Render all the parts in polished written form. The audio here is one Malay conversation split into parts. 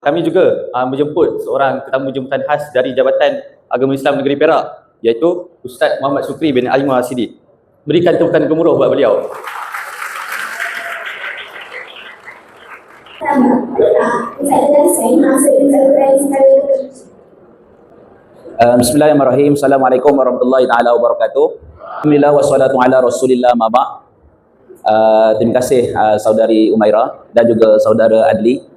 Kami juga menjemput seorang tetamu jemputan khas dari Jabatan Agama Islam Negeri Perak, iaitu Ustaz Muhammad Sukri bin Alimah Siddiq. Berikan tepukan gemuruh buat beliau. Bismillahirrahmanirrahim. Assalamualaikum warahmatullahi taala wabarakatuh. Alhamdulillah wassalatu ala Rasulillah ma ba'. Terima kasih saudari Umairah dan juga saudara Adli.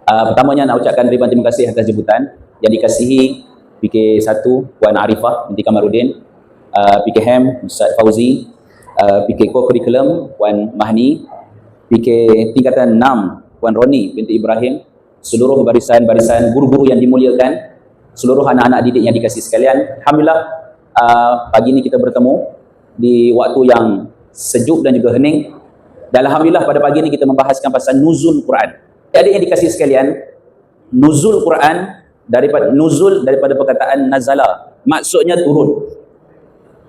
Pertamanya nak ucapkan terima kasih atas jemputan yang dikasihi PK1 Puan Arifah binti Kamarudin, PKM Ustaz Fauzi, PK Co-Curriculum Puan Mahni, PK tingkatan 6 Puan Roni binti Ibrahim, seluruh barisan-barisan guru-guru yang dimuliakan, seluruh anak-anak didik yang dikasihi sekalian. Alhamdulillah pagi ini kita bertemu di waktu yang sejuk dan juga hening. Dan alhamdulillah pada pagi ini kita membahaskan pasal nuzul Quran. Adik yang dikasihi sekalian, nuzul Quran daripada perkataan nazala, maksudnya turun.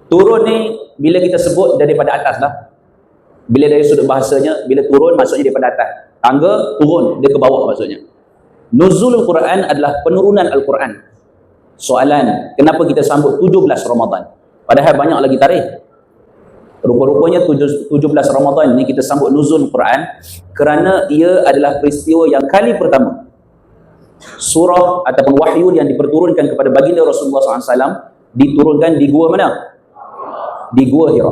Turun ni bila kita sebut daripada atas lah. Bila dari sudut bahasanya, bila turun maksudnya daripada atas. Tangga turun dia ke bawah maksudnya. Nuzul Quran adalah penurunan Al-Quran. Soalan, kenapa kita sambut 17 Ramadan? Padahal banyak lagi tarikh. Rupa-rupanya 17 Ramadan ni kita sambut nuzul Quran kerana ia adalah peristiwa yang kali pertama surah ataupun wahyu yang diperturunkan kepada baginda Rasulullah SAW diturunkan di gua mana? Di Gua Hira.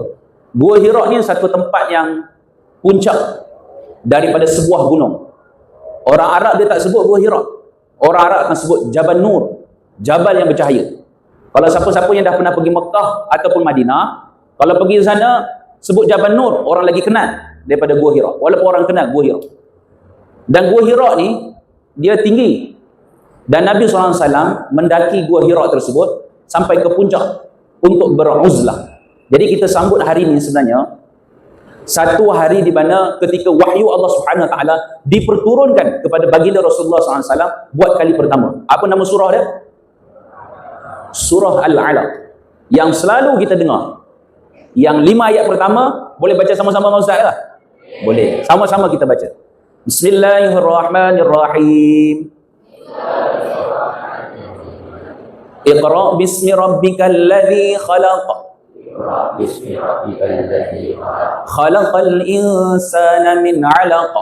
Gua Hira ni satu tempat yang puncak daripada sebuah gunung. Orang Arab dia tak sebut Gua Hira. Orang Arab akan sebut Jabal Nur, Jabal yang bercahaya. Kalau siapa-siapa yang dah pernah pergi Mekah ataupun Madinah, kalau pergi sana sebut Jabal Nur, orang lagi kenal daripada Gua Hira. Walaupun orang kenal Gua Hira. Dan Gua Hira ni dia tinggi. Dan Nabi SAW mendaki Gua Hira tersebut sampai ke puncak untuk beruzlah. Jadi kita sambut hari ini sebenarnya satu hari di mana ketika wahyu Allah Subhanahu Wa Taala diperturunkan kepada baginda Rasulullah SAW buat kali pertama. Apa nama surah dia? Surah Al-Alaq. Yang selalu kita dengar. Yang 5 ayat pertama, boleh baca sama-sama dengan Ustaz lah? Boleh. Sama-sama kita baca. Bismillahirrahmanirrahim. Iqra' bismi rabbikal ladzi khalaq. Khalaqal insana min 'alaq.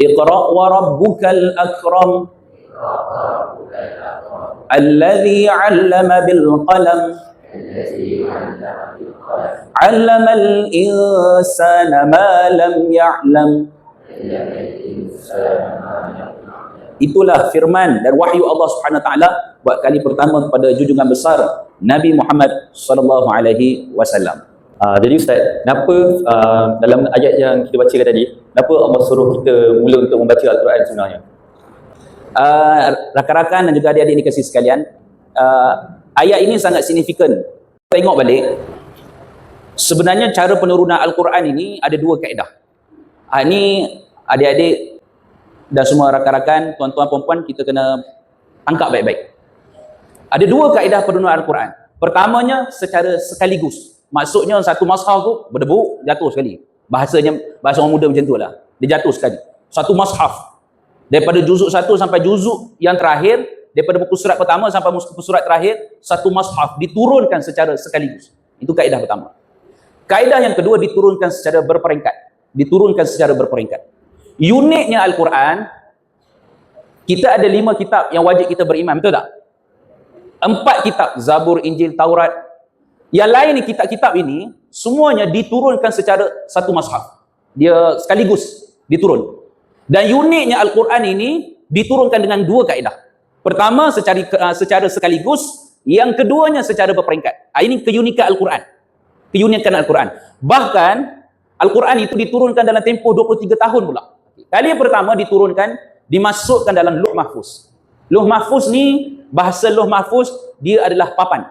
Iqra' wa rabbukal akram. Alladzi 'allama bil qalam. Allamal insana ma lam ya'lam. Itulah firman dan wahyu Allah Subhanahu Wa Taala buat kali pertama kepada junjungan besar Nabi Muhammad sallallahu alaihi wasallam. Jadi Ustaz, kenapa dalam ayat yang kita bacakan tadi, kenapa Allah suruh kita mula untuk membaca Al-Quran sebenarnya? Rakan-rakan dan juga adik-adik dikasihi sekalian, ayat ini sangat signifikan. Tengok balik, sebenarnya cara penurunan Al-Quran ini ada dua kaedah. Ini adik-adik dan semua rakan-rakan, tuan-tuan, perempuan, kita kena tangkap baik-baik. Ada dua kaedah penurunan Al-Quran. Pertamanya secara sekaligus. Maksudnya satu mushaf tu berdebu, jatuh sekali. Bahasa orang muda macam tu lah. Dia jatuh sekali. Satu mushaf. Daripada juzuk 1 sampai juzuk yang terakhir, daripada buku surat pertama sampai buku surat terakhir, satu mushaf diturunkan secara sekaligus. Itu kaedah pertama. Kaedah yang kedua, diturunkan secara berperingkat. Diturunkan secara berperingkat. Uniknya Al-Quran, kita ada 5 kitab yang wajib kita beriman, betul tak? 4 kitab, Zabur, Injil, Taurat. Yang lain ni, kitab-kitab ini, semuanya diturunkan secara satu mushaf. Dia sekaligus diturun. Dan uniknya Al-Quran ini diturunkan dengan dua kaedah. Pertama secara sekaligus, yang keduanya secara berperingkat. Ini keunikan Al-Quran. Keunikan Al-Quran. Bahkan Al-Quran itu diturunkan dalam tempoh 23 tahun pula. Kali yang pertama diturunkan, dimasukkan dalam Lauh Mahfuz. Lauh Mahfuz ni, bahasa Lauh Mahfuz, dia adalah papan.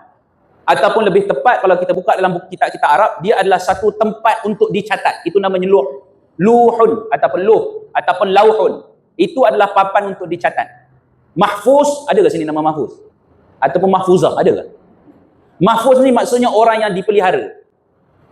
Ataupun lebih tepat kalau kita buka dalam buku kitab-kitab Arab, dia adalah satu tempat untuk dicatat. Itu namanya Lauh. Luhun ataupun Lauh ataupun Lauhun. Itu adalah papan untuk dicatat. Mahfuz, ada ke sini nama Mahfuz? Ataupun Mahfuzah, ada ke? Mahfuz ni maksudnya orang yang dipelihara.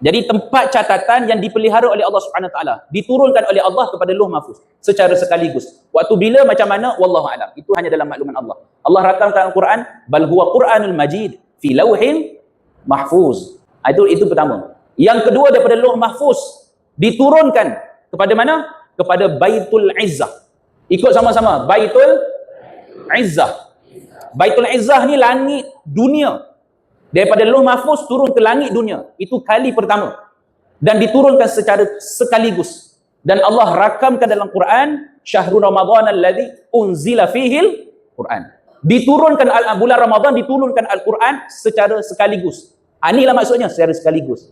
Jadi tempat catatan yang dipelihara oleh Allah Subhanahu Wa Taala, diturunkan oleh Allah kepada Lauh Mahfuz secara sekaligus. Waktu bila, macam mana, wallahu alam. Itu hanya dalam makluman Allah. Allah rakamkan Al-Quran, bal huwa Quranul Majid fi lauhin mahfuz. Itu pertama. Yang kedua, daripada Lauh Mahfuz diturunkan kepada mana? Kepada Baitul Izzah. Ikut sama-sama, Baitul Izzah. Baitul Izzah ni langit dunia. Daripada Lauh Mahfuz turun ke langit dunia. Itu kali pertama. Dan diturunkan secara sekaligus. Dan Allah rakamkan dalam Quran, Syahrul Ramadan alladhi unzila fihil Quran. Diturunkan bulan Ramadan, diturunkan Al-Quran secara sekaligus. Inilah maksudnya, secara sekaligus.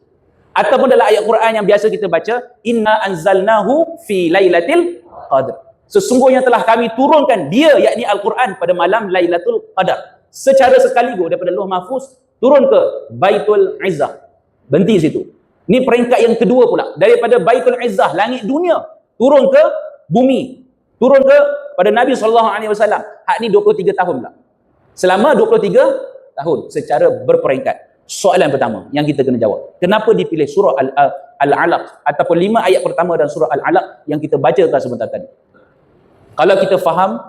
Ataupun dalam ayat Quran yang biasa kita baca, inna anzalnahu fi lailatul qadr. Sesungguhnya telah kami turunkan dia, yakni Al-Quran, pada malam Lailatul Qadar. Secara sekaligus daripada Lauh Mahfuz turun ke Baitul Izzah. Berhenti situ. Ini peringkat yang kedua pula. Daripada Baitul Izzah, langit dunia, turun ke bumi. Turun ke pada Nabi SAW. Hak ni 23 tahun pula. Selama 23 tahun secara berperingkat. Soalan pertama yang kita kena jawab. Kenapa dipilih surah Al-Alaq ataupun 5 ayat pertama dan surah Al-Alaq yang kita bacakan sebentar tadi? Kalau kita faham,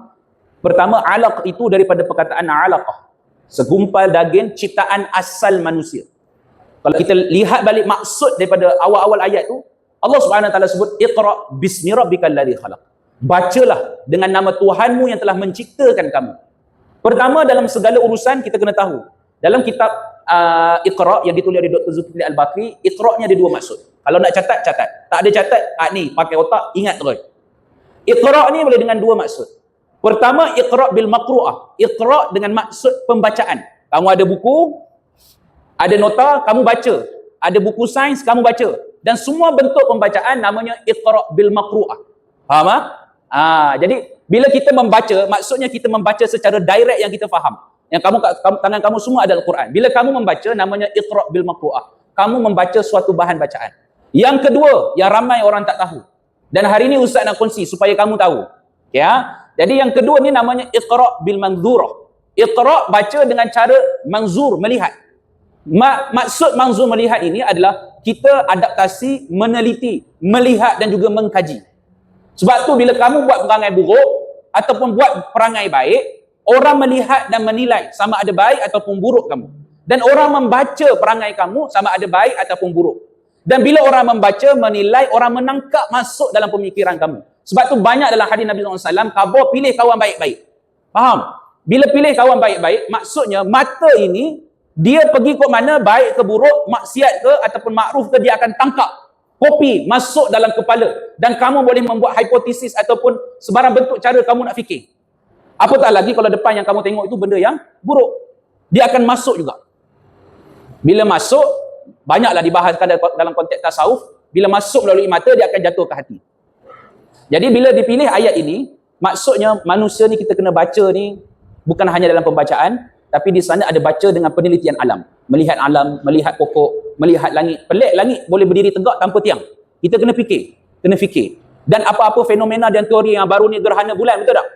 pertama, alaq itu daripada perkataan alaqah, segumpal daging, ciptaan asal manusia. Kalau kita lihat balik maksud daripada awal-awal ayat tu, Allah Subhanahu Wa Taala sebut iqra bismi rabbikal ladzi khalaq. Bacalah dengan nama Tuhanmu yang telah menciptakan kamu. Pertama, dalam segala urusan kita kena tahu. Dalam kitab Iqra yang ditulis oleh Dr. Zulkifli Al-Bakri, Iqra-nya ada 2 maksud. Kalau nak catat, catat. Tak ada catat, ni pakai otak, ingat terus. Iqra ni boleh dengan 2 maksud. Pertama, iqra bil maqru'ah. Iqra dengan maksud pembacaan. Kamu ada buku, ada nota, kamu baca. Ada buku sains, kamu baca. Dan semua bentuk pembacaan namanya iqra bil maqru'ah. Faham tak? Jadi bila kita membaca, maksudnya kita membaca secara direct yang kita faham. Yang tangan kamu semua adalah Quran. Bila kamu membaca, namanya iqra bil maqru'ah. Kamu membaca suatu bahan bacaan. Yang kedua, yang ramai orang tak tahu. Dan hari ini Ustaz nak kongsi supaya kamu tahu. Ya. Jadi yang kedua ni namanya iqra bil manzurah. Iqra baca dengan cara manzur, melihat. Maksud manzur melihat ini adalah kita adaptasi, meneliti, melihat dan juga mengkaji. Sebab tu bila kamu buat perangai buruk ataupun buat perangai baik, orang melihat dan menilai sama ada baik ataupun buruk kamu. Dan orang membaca perangai kamu sama ada baik ataupun buruk. Dan bila orang membaca, menilai, orang menangkap masuk dalam pemikiran kamu. Sebab tu banyak dalam hadis Nabi SAW, khabar pilih kawan baik-baik. Faham? Bila pilih kawan baik-baik, maksudnya mata ini, dia pergi ke mana, baik ke buruk, maksiat ke ataupun makruf ke, dia akan tangkap. Kopi masuk dalam kepala. Dan kamu boleh membuat hipotesis ataupun sebarang bentuk cara kamu nak fikir. Apatah lagi kalau depan yang kamu tengok itu benda yang buruk. Dia akan masuk juga. Bila masuk, banyaklah dibahaskan dalam konteks tasawuf, bila masuk melalui mata, dia akan jatuh ke hati. Jadi bila dipilih ayat ini, maksudnya manusia ni kita kena baca ni bukan hanya dalam pembacaan, tapi di sana ada baca dengan penelitian alam. Melihat pokok, melihat langit. Pelik langit boleh berdiri tegak tanpa tiang. Kita kena fikir. Dan apa-apa fenomena dan teori yang baru ni, gerhana bulan, betul tak?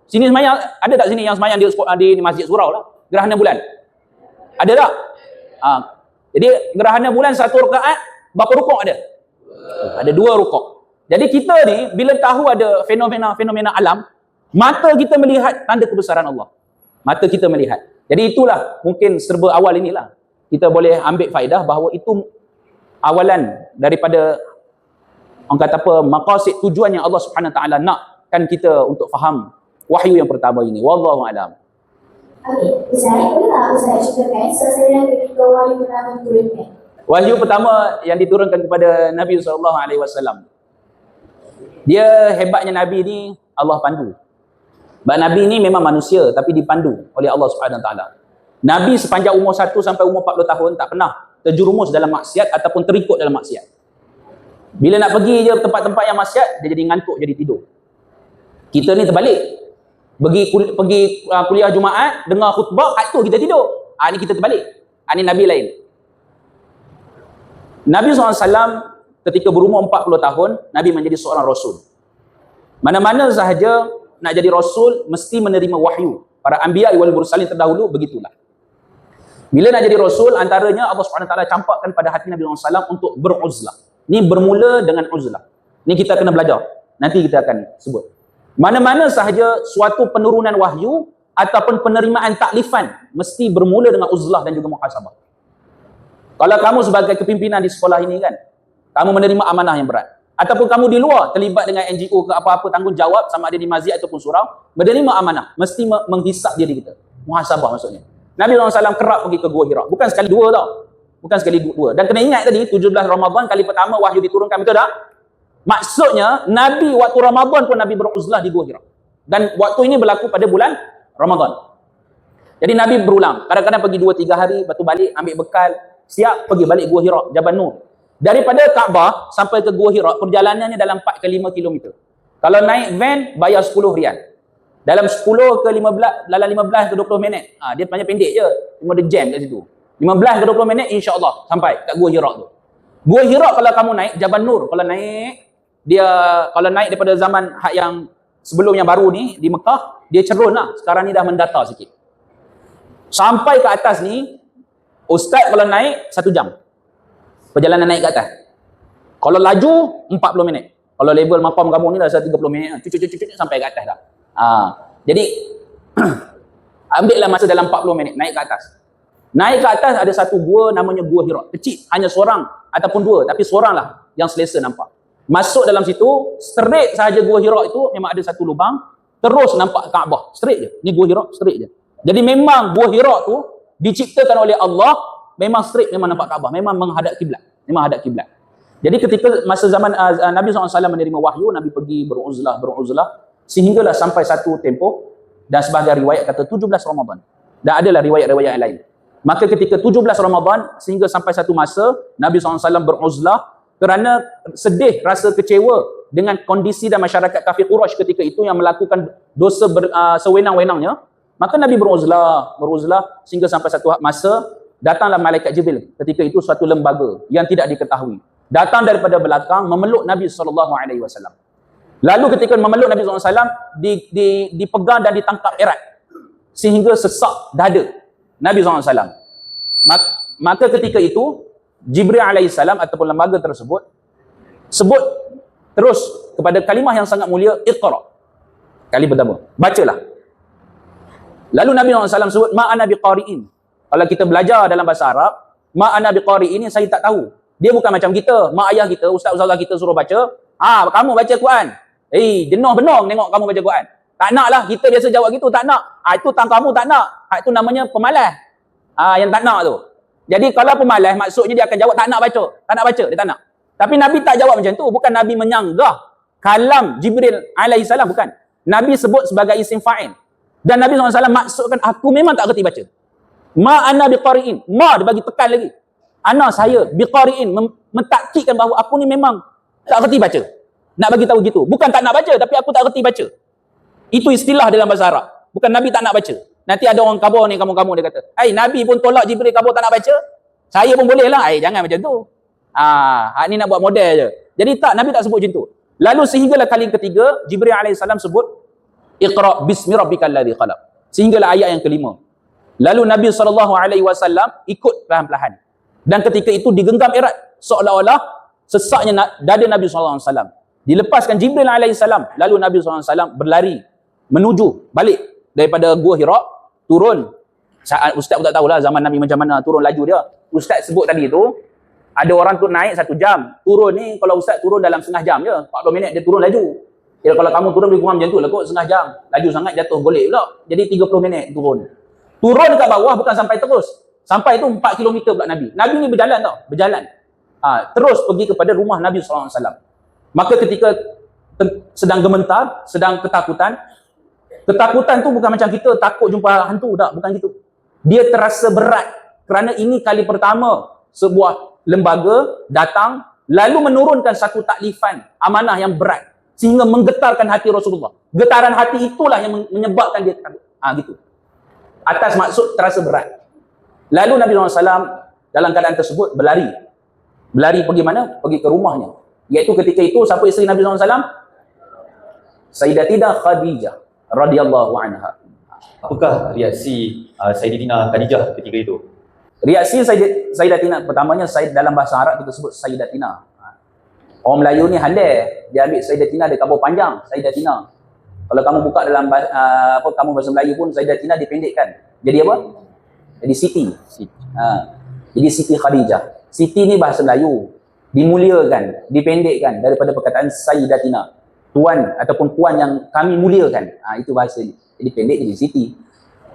Sini semayang, ada tak sini yang semayang di Masjid Surau lah? Gerhana bulan. Ada tak? Jadi gerhana bulan 1 rakaat, berapa rukuk ada? Ada 2 rukuk. Jadi kita ni bila tahu ada fenomena alam, mata kita melihat tanda kebesaran Allah. Mata kita melihat. Jadi itulah mungkin serba awal inilah. Kita boleh ambil faedah bahawa itu awalan daripada orang kata apa, maqasid, tujuan yang Allah Subhanahu Wa Taala nakkan kita untuk faham wahyu yang pertama ini. Wallahu a'lam. Okey, Ustaz, boleh tak Ustaz ceritakan sesuatu ketika wahyu pertama diturunkan? Wahyu pertama yang diturunkan kepada Nabi SAW. Dia hebatnya Nabi ni, Allah pandu. Sebab Nabi ni memang manusia tapi dipandu oleh Allah Subhanahu Wa Taala. Nabi sepanjang umur 1 sampai umur 40 tahun tak pernah terjerumus dalam maksiat ataupun terikut dalam maksiat. Bila nak pergi je tempat-tempat yang maksiat, dia jadi ngantuk, jadi tidur. Kita ni terbalik. Pergi kuliah Jumaat, dengar khutbah, tu kita tidur. Ni kita terbalik. Ni Nabi lain. Nabi SAW ketika berumur 40 tahun, Nabi menjadi seorang Rasul. Mana-mana sahaja nak jadi Rasul, mesti menerima wahyu. Para anbiya wal mursalin terdahulu, begitulah. Bila nak jadi Rasul, antaranya Allah SWT campakkan pada hati Nabi SAW untuk beruzlah. Ni bermula dengan uzlah. Ni kita kena belajar. Nanti kita akan sebut. Mana-mana sahaja suatu penurunan wahyu ataupun penerimaan taklifan mesti bermula dengan uzlah dan juga muhasabah. Kalau kamu sebagai kepimpinan di sekolah ini kan, kamu menerima amanah yang berat. Ataupun kamu di luar terlibat dengan NGO ke apa-apa tanggungjawab sama ada di masjid ataupun surau, menerima amanah, mesti menghisap diri kita. Muhasabah maksudnya. Nabi SAW kerap pergi ke Gua Hira. Bukan sekali dua tau. Bukan sekali dua. Dan kena ingat tadi, 17 Ramadan kali pertama wahyu diturunkan, betul tak? Maksudnya, Nabi waktu Ramadan pun Nabi beruzlah di Gua Hira. Dan waktu ini berlaku pada bulan Ramadan. Jadi Nabi berulang. Kadang-kadang pergi 2-3 hari, lepas tu balik, ambil bekal, siap pergi balik Gua Hira, Jabal Nur. Daripada Kaabah sampai ke Gua Hira, perjalanannya dalam 4 ke 5 km. Kalau naik van, bayar 10 rial. Dalam 10 ke 15, dalam 15 ke 20 minit. Dia panjang pendek je. Cuma ada jam kat situ. 15 ke 20 minit, insya-Allah sampai kat Gua Hira tu. Gua Hira kalau kamu naik, Jabal Nur, kalau naik, kalau naik daripada zaman yang sebelum yang baru ni, di Mekah, dia cerun lah. Sekarang ni dah mendata sikit. Sampai ke atas ni, Ustaz kalau naik, 1 jam. Perjalanan naik ke atas. Kalau laju, 40 minit. Kalau level maqam kamu ni dah 30 minit. Cucuk sampai ke atas dah. Jadi, ambillah masa dalam 40 minit, naik ke atas. Naik ke atas ada satu gua namanya Gua Hira. Kecil, hanya seorang ataupun dua. Tapi seorang lah yang selesa nampak. Masuk dalam situ, straight sahaja Gua Hira itu, memang ada satu lubang. Terus nampak Kaabah. Straight je. Ni Gua Hira, straight je. Jadi memang Gua Hira tu diciptakan oleh Allah, memang straight, memang nampak Kaabah, memang menghadap kiblat, memang hadap kiblat. Jadi ketika masa zaman Nabi SAW menerima wahyu, Nabi pergi beruzlah, sehinggalah sampai satu tempoh, dan sebahagian riwayat kata 17 Ramadan. Dan adalah riwayat-riwayat yang lain. Maka ketika 17 Ramadan, sehingga sampai satu masa, Nabi SAW beruzlah kerana sedih, rasa kecewa dengan kondisi dan masyarakat kafir Quraisy ketika itu yang melakukan dosa sewenang-wenangnya. Maka Nabi beruzlah sehingga sampai satu masa, datanglah malaikat Jibril ketika itu suatu lembaga yang tidak diketahui. Datang daripada belakang memeluk Nabi SAW. Lalu ketika memeluk Nabi SAW, dipegang dan ditangkap erat sehingga sesak dada Nabi SAW. Maka ketika itu, Jibril AS ataupun lembaga tersebut sebut terus kepada kalimah yang sangat mulia, Iqra. Kali pertama, bacalah. Lalu Nabi SAW sebut, ma'ana biqari'in. Kalau kita belajar dalam bahasa Arab, ma'ana biqari'in ini saya tak tahu. Dia bukan macam kita, mak ayah kita, ustaz-ustazah kita suruh baca, kamu baca Quran. Jenuh benong tengok kamu baca Quran. Tak nak lah, kita biasa jawab gitu, tak nak. Itu tang kamu tak nak. Itu namanya pemalas. Yang tak nak tu. Jadi kalau pemalas, maksudnya dia akan jawab tak nak baca. Tak nak baca, dia tak nak. Tapi Nabi tak jawab macam tu. Bukan Nabi menyanggah kalam Jibril AS, bukan. Nabi sebut sebagai isim fa'il. Dan Nabi SAW maksudkan, aku memang tak kerti baca. Ma'ana biqari'in. Ma dia bagi tekan lagi. Ana saya biqari'in, mentakkidkan bahawa aku ni memang tak kerti baca. Nak bagi tahu gitu. Bukan tak nak baca, tapi aku tak kerti baca. Itu istilah dalam bahasa Arab. Bukan Nabi tak nak baca. Nanti ada orang kabur ni, kamu-kamu dia kata, Nabi pun tolak Jibril kabur tak nak baca. Saya pun boleh lah. Jangan macam tu. Ni nak buat model je. Jadi tak, Nabi tak sebut macam tu. Lalu sehinggalah kali ketiga, Jibril AS sebut, Iqra bismi rabbikal ladzi khalaq. Sehinggalah ayat yang kelima. Lalu Nabi SAW ikut perlahan-lahan. Dan ketika itu digenggam erat, seolah-olah sesaknya dada Nabi SAW. Dilepaskan Jibril AS. Lalu Nabi SAW berlari menuju balik daripada Gua Hira, turun. Ustaz pun tak tahulah zaman Nabi macam mana turun laju dia. Ustaz sebut tadi tu, ada orang tu naik 1 jam. Turun ni, kalau Ustaz turun dalam setengah jam je, 40 minit dia turun laju. Jadi kalau kamu turun lebih kurang macam tu lah kot, setengah jam. Laju sangat jatuh golek pula. Jadi 30 minit turun. Turun dekat bawah bukan sampai terus. Sampai tu 4 km pula Nabi. Nabi ni berjalan tau, berjalan. Terus pergi kepada rumah Nabi SAW. Maka ketika sedang gementar, sedang ketakutan tu bukan macam kita takut jumpa hantu, tak, bukan gitu. Dia terasa berat kerana ini kali pertama sebuah lembaga datang lalu menurunkan satu taklifan amanah yang berat sehingga menggetarkan hati Rasulullah. Getaran hati itulah yang menyebabkan dia gitu. Atas maksud terasa berat. Lalu Nabi SAW dalam keadaan tersebut berlari. Berlari pergi mana? Pergi ke rumahnya. Iaitu ketika itu siapa isteri Nabi SAW? Sayyidatina Khadijah radhiyallahu anha. Apakah reaksi Sayyidatina Khadijah ketika itu? Reaksi Sayyidatina, pertamanya dalam bahasa Arab kita sebut Sayyidatina. Orang Melayu ni handai, dia ambil Sayyidatina, dia kabur panjang, Sayyidatina. Kalau kamu buka dalam kamu bahasa Melayu pun, Sayyidatina dipendekkan. Jadi apa? Jadi Siti. Jadi Siti Khadijah. Siti ni bahasa Melayu, dimuliakan, dipendekkan daripada perkataan Sayyidatina. Tuan ataupun puan yang kami muliakan. Itu bahasa ni. Jadi pendek jadi Siti.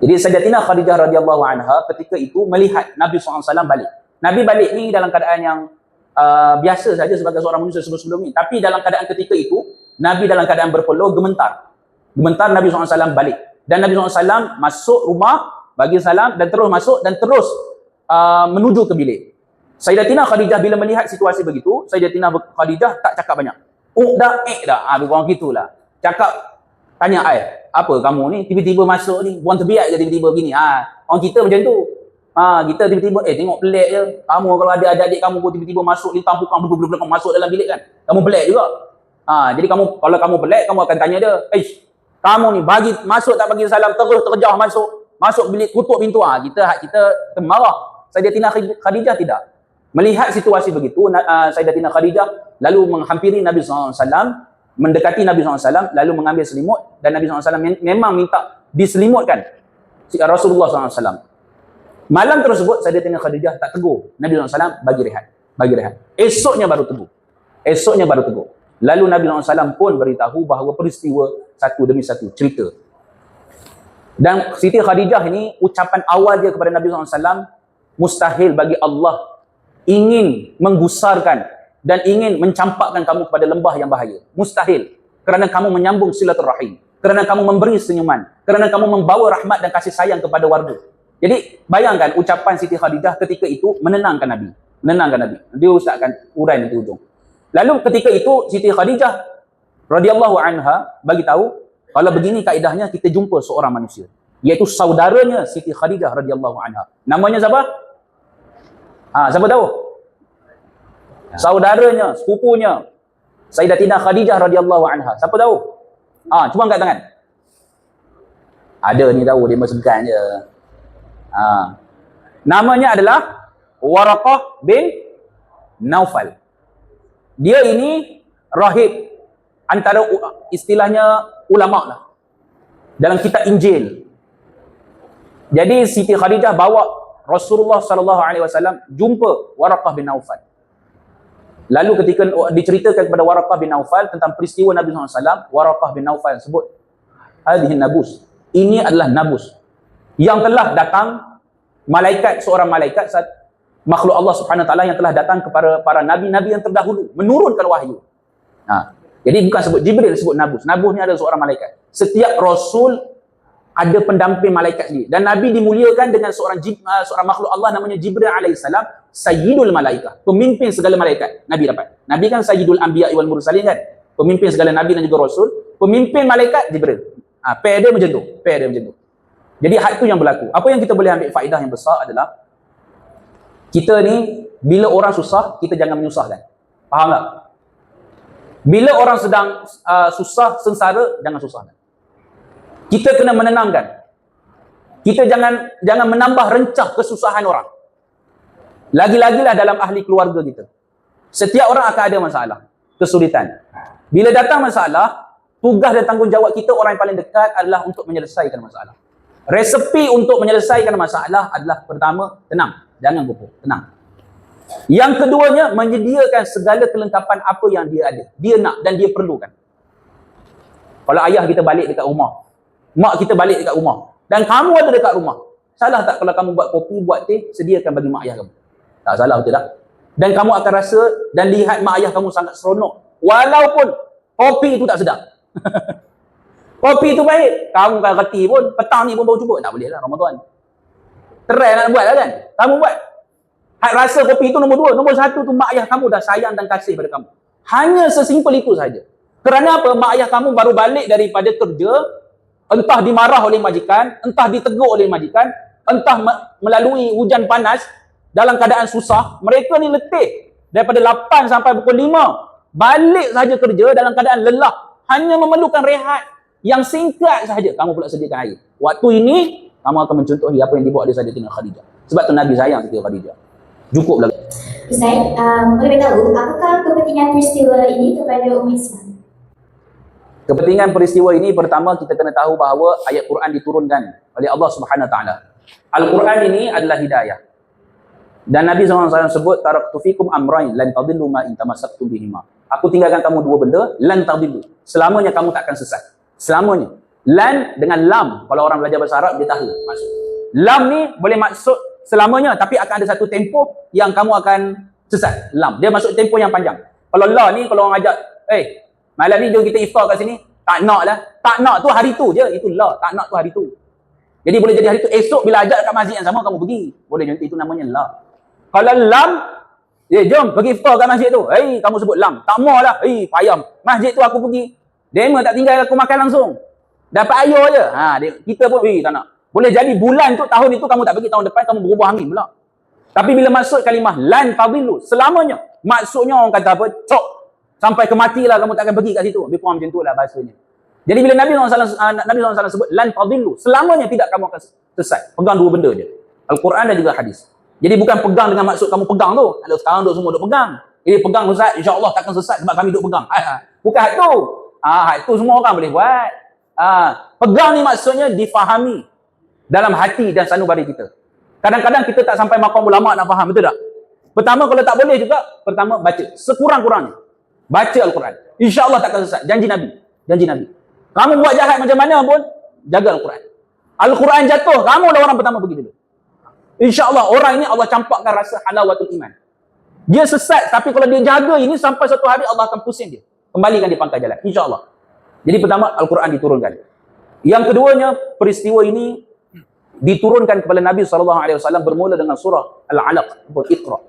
Jadi Sayyidatina Khadijah radhiyallahu anha ketika itu melihat Nabi SAW balik. Nabi balik ni dalam keadaan yang biasa saja sebagai seorang manusia sebelum ni. Tapi dalam keadaan ketika itu, Nabi dalam keadaan berpeluh gementar. Gementar Nabi SAW balik. Dan Nabi SAW masuk rumah, bagi salam dan terus masuk dan terus menuju ke bilik. Sayyidatina Khadijah bila melihat situasi begitu, Sayyidatina Khadijah tak cakap banyak. Dah, orang gitulah. Cakap, tanya apa kamu ni tiba-tiba masuk ni, buang terbiak je tiba-tiba begini. Orang kita macam tu. Kita tiba-tiba tengok pelik je. Kamu kalau ada adik-adik kamu tiba-tiba masuk lintang pukang masuk dalam bilik kan. Kamu pelik juga. Jadi kalau kamu pelik, kamu akan tanya dia, kamu ni bagi masuk tak bagi salam, terus terjah masuk bilik, tutup pintu. Kita marah. Sayyidatina Khadijah tidak. Melihat situasi begitu, Sayyidatina Khadijah lalu menghampiri Nabi SAW, mendekati Nabi SAW, lalu mengambil selimut, dan Nabi SAW memang minta diselimutkan Rasulullah SAW. Malam tersebut, Sayyidatina Khadijah tak tegur Nabi SAW, bagi rehat. Esoknya baru tegur. Lalu Nabi SAW pun beritahu bahawa peristiwa satu demi satu cerita. Dan Siti Khadijah ini, ucapan awal dia kepada Nabi SAW, mustahil bagi Allah ingin menggusarkan dan ingin mencampakkan kamu kepada lembah yang bahaya. Mustahil. Kerana kamu menyambung silaturahim. Kerana kamu memberi senyuman. Kerana kamu membawa rahmat dan kasih sayang kepada warga. Jadi, bayangkan ucapan Siti Khadijah ketika itu menenangkan Nabi. Dia ustazkan urai nanti ujung. Lalu ketika itu, Siti Khadijah radhiyallahu anha bagi tahu, kalau begini kaedahnya kita jumpa seorang manusia. Iaitu saudaranya Siti Khadijah radhiyallahu anha. Namanya siapa? Siapa tahu? Saudaranya, sepupunya Sayyidatina Khadijah radhiyallahu anha. Siapa tahu? Cuba angkat tangan. Ada ni tahu, dia segan je. Namanya adalah Waraqah bin Naufal. Dia ini rahib, antara istilahnya ulama lah dalam kitab Injil. Jadi Siti Khadijah bawa Rasulullah SAW jumpa Waraqah bin Naufal. Lalu ketika diceritakan kepada Waraqah bin Naufal tentang peristiwa Nabi SAW, Waraqah bin Naufal sebut, hadhihi nabus, ini adalah nabus yang telah datang seorang malaikat makhluk Allah Subhanahu Wa Taala yang telah datang kepada para nabi-nabi yang terdahulu, menurunkan wahyu. Jadi bukan sebut Jibril, sebut nabus. Nabus ni adalah seorang malaikat. Setiap rasul ada pendamping malaikat sendiri. Dan Nabi dimuliakan dengan seorang makhluk Allah namanya Jibril alaihissalam, Sayyidul Malaikah, pemimpin segala malaikat. Nabi dapat. Nabi kan Sayyidul Anbiya wal Mursalin kan, pemimpin segala nabi dan juga rasul. Pemimpin malaikat Jibril. Pair dia macam tu. Jadi hal itu yang berlaku. Apa yang kita boleh ambil faedah yang besar adalah, kita ni bila orang susah, kita jangan menyusahkan. Faham tak? Bila orang sedang susah, sengsara, jangan susahkan. Kita kena menenangkan. Kita jangan menambah rencah kesusahan orang. Lagi-lagilah dalam ahli keluarga kita. Setiap orang akan ada masalah, kesulitan. Bila datang masalah, tugas dan tanggungjawab kita orang yang paling dekat adalah untuk menyelesaikan masalah. Resepi untuk menyelesaikan masalah adalah, pertama, tenang. Jangan gugup, tenang. Yang keduanya, menyediakan segala kelengkapan apa yang dia ada. Dia nak dan dia perlukan. Kalau ayah kita balik dekat rumah, mak kita balik dekat rumah, dan kamu ada dekat rumah, salah tak kalau kamu buat kopi, buat teh, sediakan bagi mak ayah kamu? Tak salah, betul tak? Dan kamu akan rasa dan lihat mak ayah kamu sangat seronok, walaupun kopi itu tak sedap. Kopi itu baik, kamu kan reti pun, petang ni pun baru cuba. Tak boleh lah, Ramadan. Try nak buat lah kan? Kamu buat. Rasa kopi itu nombor 2. Nombor 1 tu mak ayah kamu dah sayang dan kasih pada kamu. Hanya sesimpel itu saja. Kerana apa? Mak ayah kamu baru balik daripada kerja, entah dimarah oleh majikan, entah ditegur oleh majikan, entah melalui hujan panas, dalam keadaan susah. Mereka ni letih. Daripada 8 sampai pukul 5. Balik saja kerja dalam keadaan lelah. Hanya memerlukan rehat yang singkat sahaja. Kamu pula sediakan air. Waktu ini, kamu akan mencontohi apa yang dibuat oleh Sayyidatina Khadijah. Sebab tu Nabi sayang Siti Khadijah. Cukuplah. Ustaz, boleh tahu apakah kepentingan peristiwa ini kepada umat Islam? Kepentingan peristiwa ini, pertama kita kena tahu bahawa ayat Quran diturunkan oleh Allah Subhanahu Wa Taala. Al-Quran ini adalah hidayah. Dan Nabi SAW sebut, taraktu fikum amrain lan tadillu ma in tamassaktum bihima. Aku tinggalkan kamu dua benda, lan tadillu. Selamanya kamu tak akan sesat. Selamanya. Lan dengan lam. Kalau orang belajar bahasa Arab, dia tahu maksud. Lam ni boleh maksud selamanya, tapi akan ada satu tempoh yang kamu akan sesat. Lam. Dia maksud tempoh yang panjang. Kalau la ni, kalau orang ajak, malam ni jom kita iftar kat sini, tak nak lah. Tak nak tu hari tu je, itu la. Tak nak tu hari tu. Jadi boleh jadi hari tu, esok bila ajak kat masjid yang sama, kamu pergi. Boleh jadi, itu namanya la. Kalau lam, jom pergi iftar kat masjid tu. Kamu sebut lam. Tak mau lah. Payam. Masjid tu aku pergi. Dema tak tinggal, aku makan langsung. Dapat air je. Kita pun, tak nak. Boleh jadi bulan tu, tahun itu kamu tak pergi, tahun depan kamu berubah angin pula. Tapi bila maksud kalimah lan tadillu, selamanya. Maksudnya orang kata apa? Cok. Sampai kematilah kamu tak akan pergi kat situ. Lebih kurang macam tu lah bahasanya. Jadi bila Nabi SAW sebut lan tadillu, selamanya tidak kamu akan sesat. Pegang dua benda je. Al-Quran dan juga hadis. Jadi bukan pegang dengan maksud kamu pegang tu. Kalau sekarang duk semua duk pegang. Jadi pegang Ustaz, insya-Allah takkan sesat sebab kami duk pegang. Bukan hak tu. Hak tu semua orang boleh buat. Pegang ni maksudnya difahami dalam hati dan sanubari kita. Kadang-kadang kita tak sampai maqam ulama nak faham, betul tak? Pertama kalau tak boleh juga, pertama baca. Sekurang-kurangnya. Baca Al-Quran. InsyaAllah takkan sesat. Janji Nabi. Janji Nabi. Kamu buat jahat macam mana pun, jaga Al-Quran. Al-Quran jatuh, kamu lah orang pertama pergi dulu. InsyaAllah orang ini Allah campakkan rasa halawatul iman. Dia sesat, tapi kalau dia jaga ini sampai satu hari Allah akan pusing dia. Kembalikan dia pangkal jalan. InsyaAllah. Jadi pertama, Al-Quran diturunkan. Yang keduanya, peristiwa ini diturunkan kepada Nabi SAW bermula dengan surah Al-Alaq, Iqra.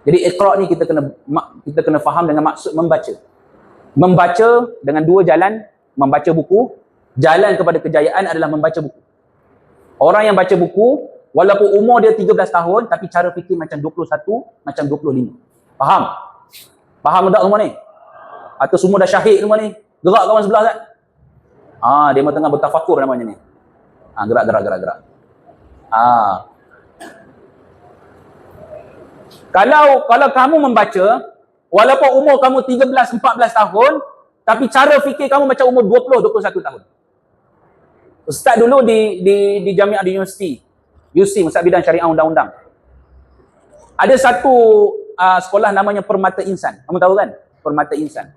Jadi Iqra ni kita kena faham dengan maksud membaca. Membaca dengan dua jalan, membaca buku. Jalan kepada kejayaan adalah membaca buku. Orang yang baca buku, walaupun umur dia 13 tahun, tapi cara fikir macam 21, macam 25. Faham? Faham tak semua ni? Atau semua dah syahid semua ni? Gerak kawan sebelah tak? Dia tengah bertafakur namanya ni. Gerak. Kalau kamu membaca, walaupun umur kamu 13, 14 tahun, tapi cara fikir kamu macam umur 20, 21 tahun. Ustaz dulu di Jamiah di Universiti, Ustaz bidang syariah undang-undang. Ada satu sekolah namanya Permata Insan. Kamu tahu kan? Permata Insan.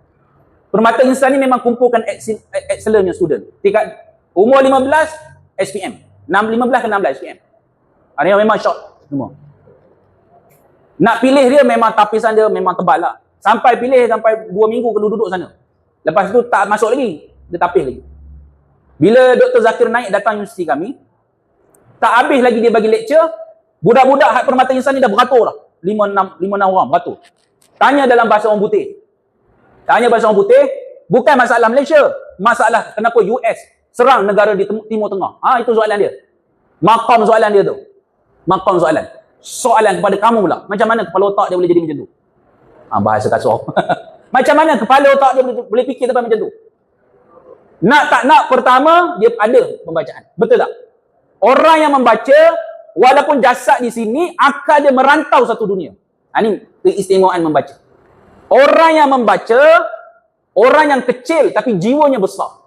Permata Insan ni memang kumpulkan excellent student. Tingkat umur 15, SPM. 15 ke 16 SPM. Dia memang short semua. Nak pilih dia memang tapisan dia memang tebal lah. Sampai pilih sampai 2 minggu kena duduk sana. Lepas tu tak masuk lagi. Dia tapis lagi. Bila Dr. Zakir naik datang universiti kami, tak habis lagi dia bagi lecture, budak-budak hak Permata Insan ni dah beratur dah. 5-6 orang beratur. Tanya dalam bahasa orang putih. Tanya bahasa orang putih, bukan masalah Malaysia. Masalah kenapa US serang negara di Timur Tengah. Itu soalan dia. Maqam soalan dia tu. Maqam soalan. Soalan kepada kamu pula. Macam mana kepala otak dia boleh jadi macam tu? Bahasa kasar. Macam mana kepala otak dia boleh fikir sampai macam tu? Nak tak nak, pertama, dia ada pembacaan. Betul tak? Orang yang membaca, walaupun jasad di sini, akal dia merantau satu dunia. Ini keistimewaan membaca. Orang yang membaca, orang yang kecil tapi jiwanya besar.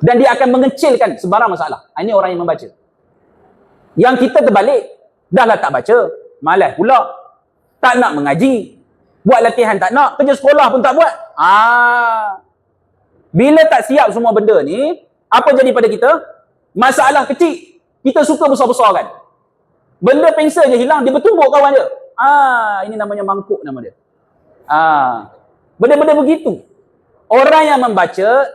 Dan dia akan mengecilkan sebarang masalah. Ini orang yang membaca. Yang kita terbalik, dah lah tak baca, malas pula, tak nak mengaji, buat latihan tak nak, kerja sekolah pun tak buat. Bila tak siap semua benda ni, apa jadi pada kita? Masalah kecil, kita suka besar-besarkan. Benda pensel je hilang, dia bertumbuk kawan dia. Ini namanya mangkuk nama dia. Benda-benda begitu. Orang yang membaca,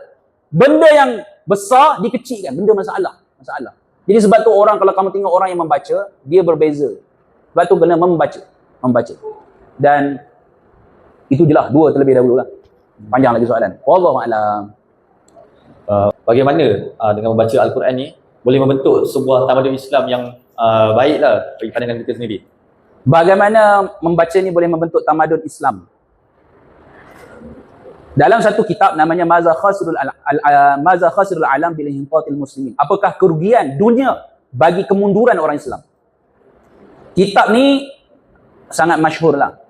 benda yang besar dikecilkan, benda masalah. Jadi sebab tu orang, kalau kamu tengok orang yang membaca, dia berbeza. Sebab tu kena membaca. Dan itu je lah, dua terlebih dahulu lah. Panjang lagi soalan. Wallahu a'lam. Bagaimana dengan membaca Al-Quran ni boleh membentuk sebuah tamadun Islam yang baiklah bagi pandangan kita sendiri? Bagaimana membaca ni boleh membentuk tamadun Islam? Dalam satu kitab namanya Maza Khasirul Alam bil Hintatil Muslimin. Apakah kerugian dunia bagi kemunduran orang Islam. Kitab ni sangat masyhur lah.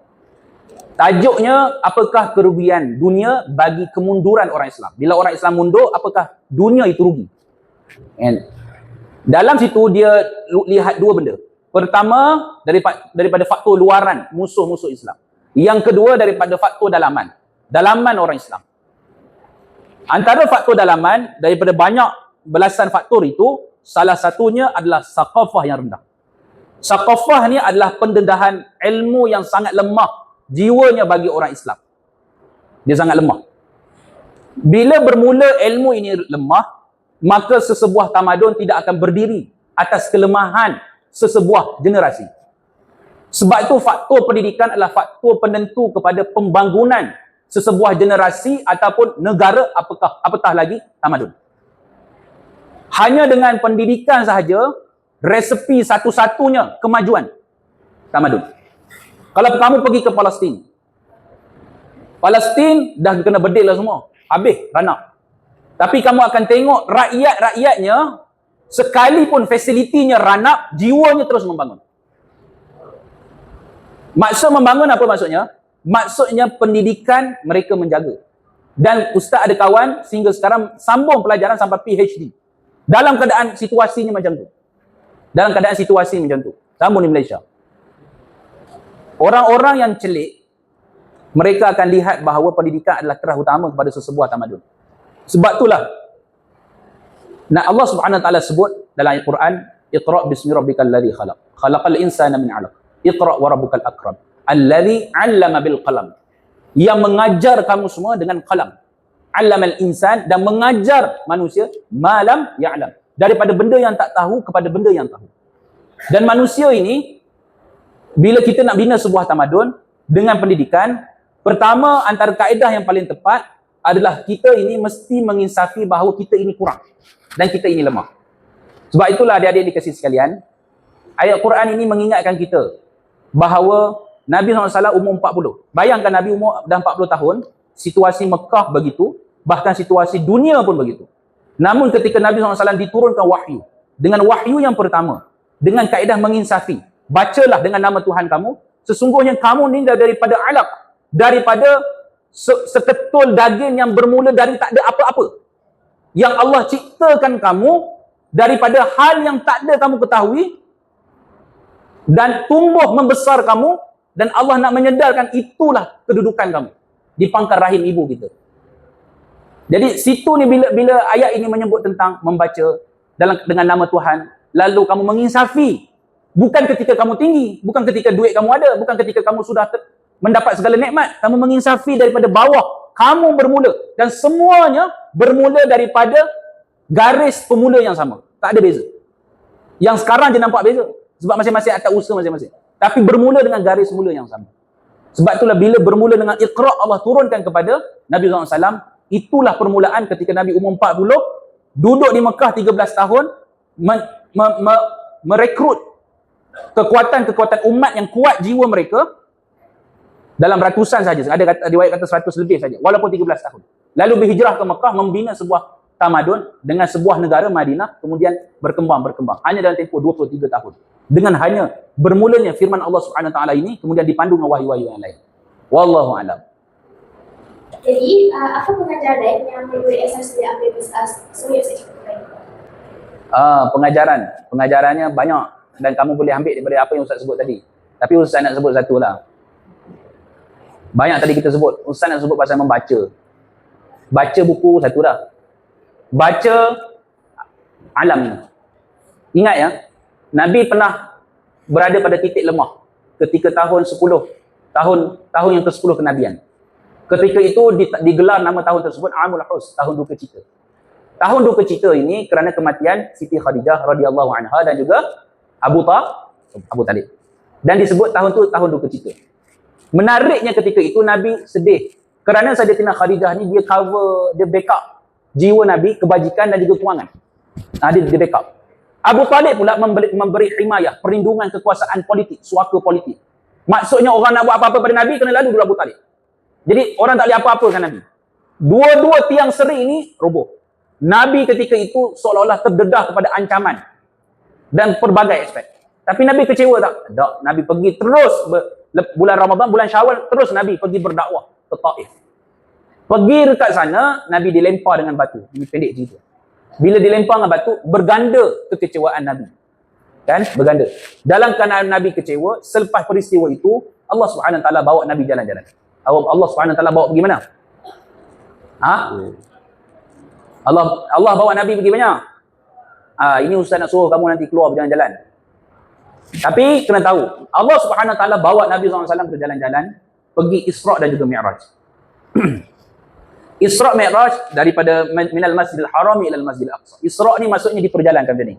Tajuknya, apakah kerugian dunia bagi kemunduran orang Islam? Bila orang Islam mundur, apakah dunia itu rugi? And dalam situ dia lihat dua benda. Pertama, daripada faktor luaran, musuh-musuh Islam. Yang kedua, daripada faktor dalaman. Dalaman orang Islam. Antara faktor dalaman, daripada banyak belasan faktor itu, salah satunya adalah saqafah yang rendah. Saqafah ni adalah pendedahan ilmu yang sangat lemah jiwanya bagi orang Islam. Dia sangat lemah. Bila bermula ilmu ini lemah, maka sesebuah tamadun tidak akan berdiri atas kelemahan sesebuah generasi. Sebab itu faktor pendidikan adalah faktor penentu kepada pembangunan sesebuah generasi ataupun negara, apatah lagi tamadun. Hanya dengan pendidikan sahaja, resepi satu-satunya kemajuan tamadun. Kalau kamu pergi ke Palestin, Palestin dah kena bedil lah semua. Habis, rana. Tapi kamu akan tengok rakyat-rakyatnya, sekalipun fasilitinya ranap, jiwanya terus membangun. Maksud membangun apa maksudnya? Maksudnya pendidikan mereka menjaga. Dan ustaz ada kawan sehingga sekarang sambung pelajaran sampai PhD. Dalam keadaan situasinya macam tu. Dalam keadaan situasi macam tu. Sambung di Malaysia. Orang-orang yang celik, mereka akan lihat bahawa pendidikan adalah kerah utama kepada sesebuah tamadun. Sebab itulah Allah Subhanahu Wa Taala sebut dalam Al-Quran, Iqra' bismi rabbikal ladzi khalaq. Khalaqal insana min 'alaq. Iqra' wa rabbukal akram. Alladzi 'allama bil qalam. Yang mengajar kamu semua dengan qalam. 'Allamal insan, dan mengajar manusia malam ya'lam. Daripada benda yang tak tahu kepada benda yang tahu. Dan manusia ini, bila kita nak bina sebuah tamadun dengan pendidikan, pertama antara kaedah yang paling tepat adalah kita ini mesti menginsafi bahawa kita ini kurang dan kita ini lemah. Sebab itulah adik-adik dikasih sekalian, ayat Quran ini mengingatkan kita bahawa Nabi SAW umur 40. Bayangkan Nabi umur dah 40 tahun, situasi Mekah begitu, bahkan situasi dunia pun begitu. Namun ketika Nabi SAW diturunkan wahyu, dengan wahyu yang pertama, dengan kaedah menginsafi, bacalah dengan nama Tuhan kamu, sesungguhnya kamu ni daripada alaq, daripada seketul daging yang bermula dari tak ada apa-apa. Yang Allah ciptakan kamu daripada hal yang tak ada kamu ketahui, dan tumbuh membesar kamu, dan Allah nak menyedarkan itulah kedudukan kamu di pangkal rahim ibu kita. Jadi situ ni bila ayat ini menyebut tentang membaca dengan nama Tuhan, lalu kamu menginsafi. Bukan ketika kamu tinggi, bukan ketika duit kamu ada, bukan ketika kamu sudah mendapat segala nikmat. Kamu menginsafi daripada bawah. Kamu bermula. Dan semuanya bermula daripada garis pemula yang sama. Tak ada beza. Yang sekarang je nampak beza. Sebab masing-masing atas usaha masing-masing. Tapi bermula dengan garis mula yang sama. Sebab itulah bila bermula dengan Iqra' Allah turunkan kepada Nabi SAW, itulah permulaan ketika Nabi umur 40, duduk di Mekah 13 tahun, merekrut kekuatan-kekuatan umat yang kuat jiwa mereka dalam ratusan saja. Ada riwayat kata 100 lebih saja, walaupun 13 tahun. Lalu berhijrah ke Mekah, membina sebuah tamadun dengan sebuah negara Madinah, kemudian berkembang. Hanya dalam tempoh 23 tahun. Dengan hanya bermulanya firman Allah Subhanahu Wa Taala ini, kemudian dipandu dengan wahyu-wahyu yang lain. Wallahu a'lam. Jadi, apa pengajaran yang boleh asas dia ambil Surya Pengajarannya banyak dan kamu boleh ambil daripada apa yang Ustaz sebut tadi. Tapi Ustaz nak sebut satu lah. Banyak tadi kita sebut. Ustaz nak sebut pasal membaca. Baca buku satu dah. Baca alam ni. Ingat ya, Nabi pernah berada pada titik lemah ketika tahun 10, tahun yang ke-10 kenabian. Ketika itu digelar nama tahun tersebut Amul Hus, tahun duka cita. Tahun duka cita ini kerana kematian Siti Khadijah radhiyallahu anha dan juga Abu Talib. Dan disebut tahun tu tahun duka cita. Menariknya ketika itu Nabi sedih kerana Sayyidatina Khadijah ni dia cover, dia backup jiwa Nabi, kebajikan dan juga kewangan. Dia backup. Abu Talib pula memberi himayah, perlindungan kekuasaan politik, suaka politik. Maksudnya orang nak buat apa-apa pada Nabi kena lalu dulu Abu Talib. Jadi orang tak boleh apa-apa kan Nabi. Dua-dua tiang seri ini roboh. Nabi ketika itu seolah-olah terdedah kepada ancaman. dan pelbagai aspek. Tapi Nabi kecewa tak? Tak. Nabi pergi terus bulan Ramadan, bulan Syawal, terus Nabi pergi berdakwah ke Taif. Pergi dekat sana, Nabi dilempar dengan batu. Ini pendek cerita. Bila dilempar dengan batu, berganda kekecewaan Nabi. Kan? Berganda. Dalam keadaan Nabi kecewa, selepas peristiwa itu, Allah SWT bawa Nabi jalan-jalan. Allah SWT bawa pergi mana? Ha? Allah bawa Nabi pergi mana? Ini Ustaz nak suruh kamu nanti keluar berjalan-jalan. Tapi kena tahu, Allah SWT bawa Nabi SAW berjalan-jalan, pergi Isra' dan juga Mi'raj. Isra' Mi'raj daripada minal Masjidil Haram ila Masjidil Aqsa. Isra' ni maksudnya diperjalankan macam ni.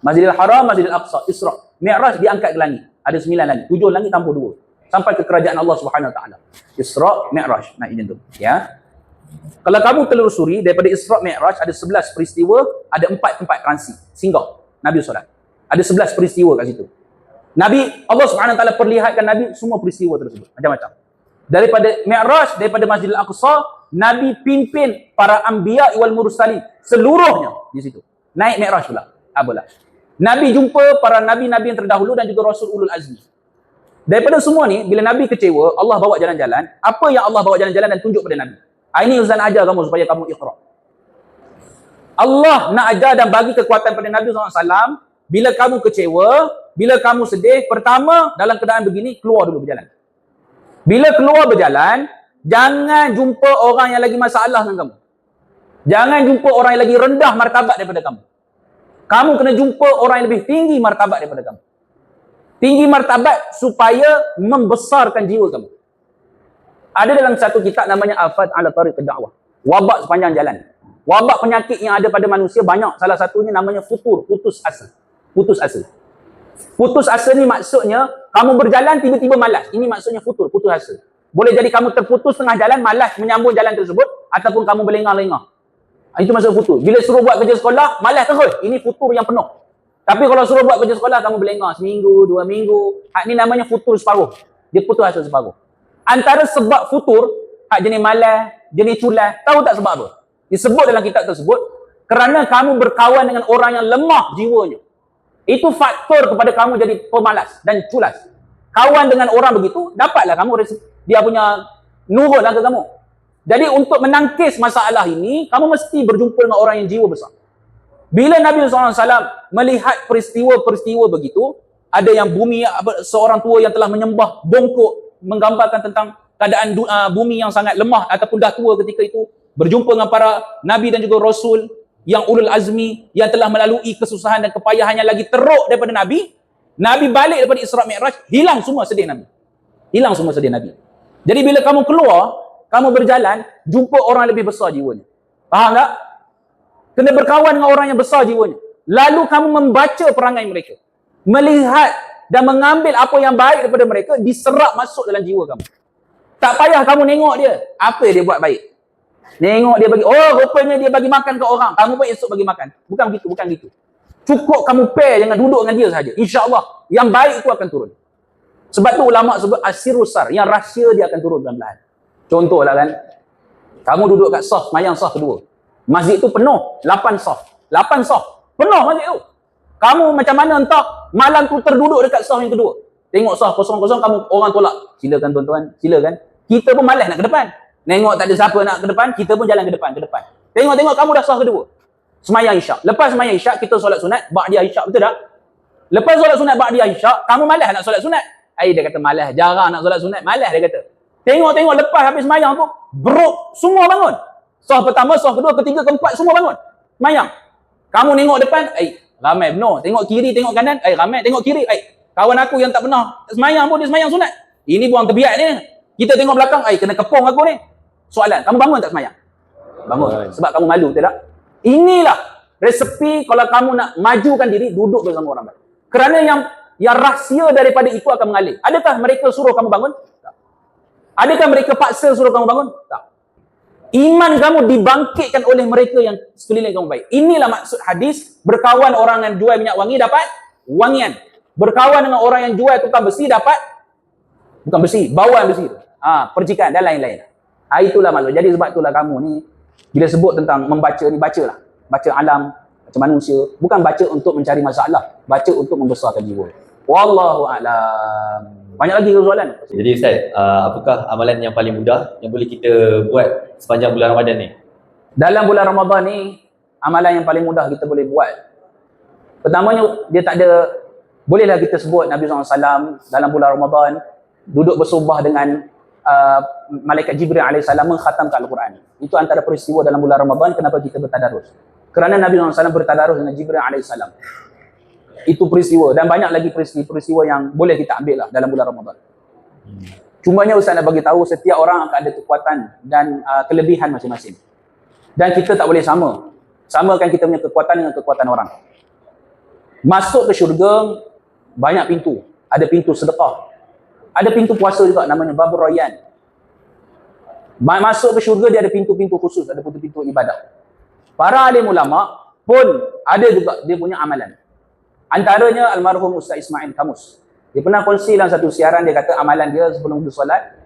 Masjidil Haram, Masjidil Aqsa, Isra'. Mi'raj diangkat ke langit. Ada 9 langit, 7 langit tambah 2. Sampai ke kerajaan Allah SWT. Isra', Mi'raj, naik macam tu. Ya. Kalau kamu telusuri daripada Isra' Mi'raj ada 11 peristiwa, ada 4 tempat transit, singgah Nabi solat. Ada 11 peristiwa kat situ. Allah SWT perlihatkan Nabi semua peristiwa tersebut, macam-macam. Daripada Mi'raj, daripada Masjidil Aqsa, Nabi pimpin para anbiya wal mursalin seluruhnya di situ. Naik Mi'raj pula. Apalah. Nabi jumpa para nabi-nabi yang terdahulu dan juga Rasul Ulul Azmi. Daripada semua ni, bila Nabi kecewa, Allah bawa jalan-jalan. Apa yang Allah bawa jalan-jalan dan tunjuk pada Nabi? Ini Ustaz nak ajar kamu supaya kamu ikhra. Allah nak ajar dan bagi kekuatan pada Nabi SAW. Bila kamu kecewa, bila kamu sedih, pertama dalam keadaan begini, keluar dulu berjalan. Bila keluar berjalan, jangan jumpa orang yang lagi masalah dengan kamu. Jangan jumpa orang yang lagi rendah martabat daripada kamu. Kamu kena jumpa orang yang lebih tinggi martabat daripada kamu. Tinggi martabat supaya membesarkan jiwa kamu. Ada dalam satu kitab namanya Afat ala Tariq Dakwah. Wabak sepanjang jalan. Wabak penyakit yang ada pada manusia banyak. Salah satunya namanya futur, putus asa. Putus asa. Putus asa ni maksudnya kamu berjalan tiba-tiba malas. Ini maksudnya futur, putus asa. Boleh jadi kamu terputus tengah jalan, malas menyambung jalan tersebut, ataupun kamu berlengah-lengah. Itu maksud futur. Bila suruh buat kerja sekolah, malas terus. Ini futur yang penuh. Tapi kalau suruh buat kerja sekolah, kamu berlengah seminggu, 2 minggu. Ini namanya futur separuh. Dia putus asa separuh. Antara sebab futur, jenis malas, jenis culas, tahu tak sebab apa? Disebut dalam kitab tersebut, kerana kamu berkawan dengan orang yang lemah jiwanya. Itu faktor kepada kamu jadi pemalas dan culas. Kawan dengan orang begitu, dapatlah kamu dia punya nurunlah ke kamu. Jadi untuk menangkis masalah ini, kamu mesti berjumpa dengan orang yang jiwa besar. Bila Nabi SAW melihat peristiwa-peristiwa begitu, ada yang bumi, seorang tua yang telah menyembah bongkok, menggambarkan tentang keadaan bumi yang sangat lemah ataupun dah tua ketika itu, berjumpa dengan para Nabi dan juga Rasul yang ulul azmi, yang telah melalui kesusahan dan kepayahan yang lagi teruk daripada Nabi. Nabi balik daripada Isra' Mi'raj, hilang semua sedih Nabi. Hilang semua sedih Nabi. Jadi bila kamu keluar, kamu berjalan, jumpa orang lebih besar jiwanya. Faham tak? Kena berkawan dengan orang yang besar jiwanya. Lalu kamu membaca perangai mereka. Melihat dan mengambil apa yang baik daripada mereka, diserap masuk dalam jiwa kamu. Tak payah kamu nengok dia. Apa dia buat baik? Nengok dia bagi, oh rupanya dia bagi makan ke orang. Kamu pun esok bagi makan. Bukan begitu, bukan gitu. Cukup kamu pair, jangan duduk dengan dia sahaja. InsyaAllah, yang baik itu akan turun. Sebab tu ulama sebut asirusar, yang rahsia dia akan turun pelan-pelan. Contohlah kan, kamu duduk kat saf, semayang saf kedua. Masjid tu penuh, 8 saf. 8 saf, penuh masjid tu. Kamu macam mana entah, malam tu terduduk dekat saf yang kedua. Tengok saf kosong-kosong, kamu orang tolak. Silakan tuan-tuan, silakan. Kita pun malas nak ke depan. Nengok tak ada siapa nak ke depan, kita pun jalan ke depan. Tengok-tengok kamu dah saf kedua. Semayang isyak. Lepas semayang isyak, kita solat sunat, ba'diyah isyak, betul tak? Lepas solat sunat ba'diyah isyak, kamu malas nak solat sunat. Dia kata malas, jarang nak solat sunat, malas dia kata. Tengok-tengok lepas habis semayang tu, brok, semua bangun. Saf pertama, saf kedua, ketiga, keempat, semua bangun. Semayang. Kamu tengok depan, ramai benar. Tengok kiri, tengok kanan, ramai. Tengok kiri, kawan aku yang tak pernah semayang pun, dia semayang sunat. Ini buang tebiat ni. Kita tengok belakang, kena kepung aku ni. Soalan, kamu bangun tak semayang? Bangun. Sebab kamu malu, betul tak? Inilah resepi kalau kamu nak majukan diri, duduk bersama orang baik. Kerana yang rahsia daripada itu akan mengalir. Adakah mereka suruh kamu bangun? Tak. Adakah mereka paksa suruh kamu bangun? Tak. Iman kamu dibangkitkan oleh mereka yang sekeliling kamu baik. Inilah maksud hadis, berkawan orang yang jual minyak wangi dapat wangian. Berkawan dengan orang yang jual tukang besi dapat, bukan besi, bawang besi. Percikan dan lain-lain. Itulah maksud. Jadi sebab itulah kamu ni, bila sebut tentang membaca ni, bacalah. Baca alam, baca macam manusia. Bukan baca untuk mencari masalah, baca untuk membesarkan jiwa. Wallahu a'lam. Banyak lagi soalan? Jadi Ustaz, apakah amalan yang paling mudah yang boleh kita buat sepanjang bulan Ramadan ni? Dalam bulan Ramadan ni, amalan yang paling mudah kita boleh buat. Pertamanya, dia tak ada, bolehlah kita sebut Nabi SAW dalam bulan Ramadan, duduk bersubah dengan Malaikat Jibril AS mengkhatamkan Al-Quran. Itu antara peristiwa dalam bulan Ramadan kenapa kita bertadarus. Kerana Nabi SAW bertadarus dengan Jibril AS. Itu peristiwa. Dan banyak lagi peristiwa yang boleh kita ambil lah dalam bulan Ramadan. Cumanya Ustaz nak bagi tahu setiap orang akan ada kekuatan dan kelebihan masing-masing. Dan kita tak boleh samakan kita punya kekuatan dengan kekuatan orang. Masuk ke syurga banyak pintu. Ada pintu sedekah. Ada pintu puasa juga namanya Babur Rayyan. Masuk ke syurga dia ada pintu-pintu khusus, ada pintu-pintu ibadah. Para alim ulama pun ada juga dia punya amalan. Antaranya almarhum Ustaz Ismail Kamus. Dia pernah kongsi dalam satu siaran, dia kata amalan dia sebelum dia solat,